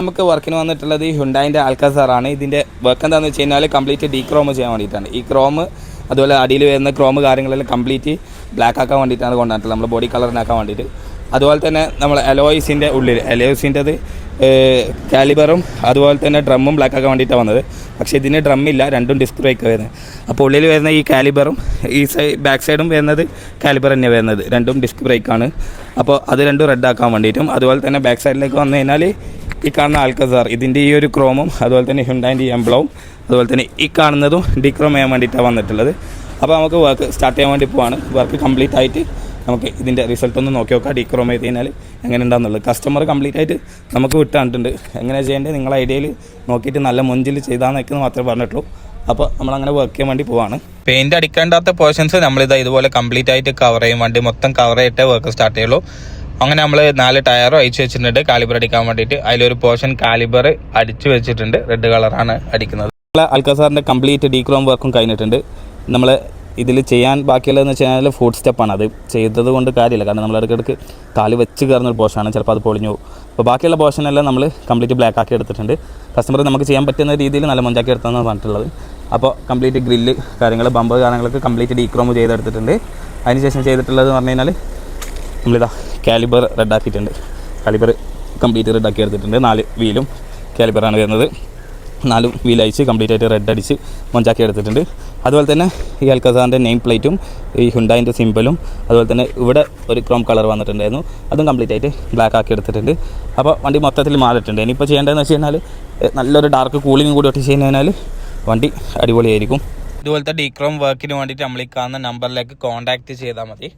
നമുക്ക് വർക്കിന് വന്നിട്ടുള്ളത് ഈ ഹ്യുണ്ടായിൻ്റെ ആൽക്കാസാറാണ്. ഇതിൻ്റെ വർക്ക് എന്താണെന്ന് വെച്ച് കഴിഞ്ഞാൽ കംപ്ലീറ്റ് ഡീക്രോം ചെയ്യാൻ വേണ്ടിയിട്ടാണ്. ഈ ക്രോം അതുപോലെ അടിയിൽ വരുന്ന ക്രോം കാര്യങ്ങളെല്ലാം കംപ്ലീറ്റ് ബ്ലാക്ക് ആക്കാൻ വേണ്ടിയിട്ടാണ് കൊണ്ടുവന്നിട്ടുള്ളത്, നമ്മൾ ബോഡി കളറിനാക്കാൻ വേണ്ടിയിട്ട്. അതുപോലെ തന്നെ നമ്മൾ അലോയ്സിൻ്റെ ഉള്ളിൽ അലോയ്സിൻ്റെത് കാലിബറും അതുപോലെ തന്നെ ഡ്രമ്മും ബ്ലാക്ക് ആക്കാൻ വേണ്ടിയിട്ടാണ് വന്നത്. പക്ഷേ ഇതിന് ഡ്രമ്മില്ല, രണ്ടും ഡിസ്ക് ബ്രേക്ക് വരുന്നത്. അപ്പോൾ ഉള്ളിൽ വരുന്ന ഈ കാലിബറും ഈ ബാക്ക് സൈഡും വരുന്നത് കാലിബർ തന്നെയാണ് വരുന്നത്, രണ്ടും ഡിസ്ക് ബ്രേക്കാണ്. അപ്പോൾ അത് രണ്ടും റെഡ് ആക്കാൻ വേണ്ടിയിട്ടും അതുപോലെ തന്നെ ബാക്ക് സൈഡിലേക്ക് വന്നു കഴിഞ്ഞാൽ ഈ കാണുന്ന ആൽക്കസാർ ഇതിൻ്റെ ഈ ഒരു ക്രോമും അതുപോലെ തന്നെ ഹ്യുണ്ടായിൻ്റെ ഈ എംബ്ലവും അതുപോലെ തന്നെ ഈ കാണുന്നതും ഡീക്രോം ചെയ്യാൻ വേണ്ടിയിട്ടാണ് വന്നിട്ടുള്ളത്. അപ്പോൾ നമുക്ക് വർക്ക് സ്റ്റാർട്ട് ചെയ്യാൻ വേണ്ടി പോവാണ്. വർക്ക് കംപ്ലീറ്റ് ആയിട്ട് നമുക്ക് ഇതിൻ്റെ റിസൾട്ട് ഒന്ന് നോക്കി നോക്കാം. ഡീക്രോം ചെയ്ത് കഴിഞ്ഞാൽ എങ്ങനെ ഉണ്ടാകുന്നുള്ളത് കസ്റ്റമർ കംപ്ലീറ്റ് ആയിട്ട് നമുക്ക് വിട്ടാണ്ടിട്ടുണ്ട്. എങ്ങനെ ചെയ്യേണ്ടത് നിങ്ങളുടെ ഐഡിയയിൽ നോക്കിയിട്ട് നല്ല മുഞ്ചിൽ ചെയ്താൽ നിൽക്കുന്നത് മാത്രമേ പറഞ്ഞിട്ടുള്ളൂ. അപ്പോൾ നമ്മളങ്ങനെ വർക്ക് ചെയ്യാൻ വേണ്ടി പോവാണ്. പെയിൻറ്റ് അടിക്കേണ്ടാത്ത പോർഷൻസ് നമ്മളിതാ ഇതുപോലെ കംപ്ലീറ്റ് ആയിട്ട് കവർ ചെയ്യാൻ വേണ്ടി മൊത്തം കവർ ചെയ്തിട്ടേ വർക്ക് സ്റ്റാർട്ട് ചെയ്യുള്ളൂ. അങ്ങനെ നമ്മൾ 4 ടയറും അയച്ചു വെച്ചിട്ടുണ്ട് കാലിബർ അടിക്കാൻ വേണ്ടിയിട്ട്. അതിലൊരു പോർഷൻ കാലിബർ അടിച്ചു വെച്ചിട്ടുണ്ട്, റെഡ് കളറാണ് അടിക്കുന്നത്. നമ്മളെ ആൽക്കാസാറിൻ്റെ കംപ്ലീറ്റ് ഡീക്രോം വർക്കും കഴിഞ്ഞിട്ടുണ്ട്. നമ്മൾ ഇതിൽ ചെയ്യാൻ ബാക്കിയുള്ളതെന്ന് വെച്ച് കഴിഞ്ഞാൽ ഫുഡ് സ്റ്റെപ്പാണ്. അത് ചെയ്തത് കൊണ്ട് കാര്യമില്ല, കാരണം നമ്മൾ ഇടയ്ക്കിടയ്ക്ക് കാല് വെച്ച് കയറുന്നൊരു പോർഷനാണ്, ചിലപ്പോൾ അത് പൊളിഞ്ഞു പോകും. അപ്പോൾ ബാക്കിയുള്ള പോർഷനെല്ലാം നമ്മൾ കംപ്ലീറ്റ് ബ്ലാക്ക് ആക്കി എടുത്തിട്ടുണ്ട്. കസ്റ്റമർ നമുക്ക് ചെയ്യാൻ പറ്റുന്ന രീതിയിൽ നല്ല മൊഞ്ചാക്കി എടുത്തതെന്നാണ് പറഞ്ഞിട്ടുള്ളത്. അപ്പോൾ കംപ്ലീറ്റ് ഗ്രില്ല് കാര്യങ്ങൾ ബമ്പ് കാര്യങ്ങളൊക്കെ കംപ്ലീറ്റ് ഡീക്രോം ചെയ്തെടുത്തിട്ടുണ്ട്. അതിനുശേഷം ചെയ്തിട്ടുള്ളത് പറഞ്ഞു കഴിഞ്ഞാൽ നമ്മളിതാ കാലിബർ റെഡാക്കിയിട്ടുണ്ട്. കാലിബർ കംപ്ലീറ്റ് റെഡാക്കി എടുത്തിട്ടുണ്ട്. 4 വീലും കാലിബറാണ് വരുന്നത്. 4 വീൽ അയച്ച് കംപ്ലീറ്റ് ആയിട്ട് റെഡ് അടിച്ച് മൊഞ്ചാക്കി എടുത്തിട്ടുണ്ട്. അതുപോലെ തന്നെ ഈ ആൽക്കാസാറിൻ്റെ നെയിം പ്ലേറ്റും ഈ ഹ്യുണ്ടായിൻ്റെ സിമ്പിളും അതുപോലെ തന്നെ ഇവിടെ ഒരു ക്രോം കളർ വന്നിട്ടുണ്ടായിരുന്നു, അതും കംപ്ലീറ്റ് ആയിട്ട് ബ്ലാക്ക് ആക്കി എടുത്തിട്ടുണ്ട്. അപ്പോൾ വണ്ടി മൊത്തത്തിൽ മാറിയിട്ടുണ്ട്. ഇനിയിപ്പോൾ ചെയ്യേണ്ടതെന്ന് വെച്ച് കഴിഞ്ഞാൽ നല്ലൊരു ഡാർക്ക് കൂളിംഗ് കൂടി ഒട്ടി ചെയ്ത് കഴിഞ്ഞാൽ വണ്ടി അടിപൊളിയായിരിക്കും. ഇതുപോലത്തെ ഡീക്രോം വർക്കിന് വേണ്ടിയിട്ട് നമ്മൾ ഈ കാണുന്ന നമ്പറിലേക്ക് കോൺടാക്റ്റ് ചെയ്താൽ മതി.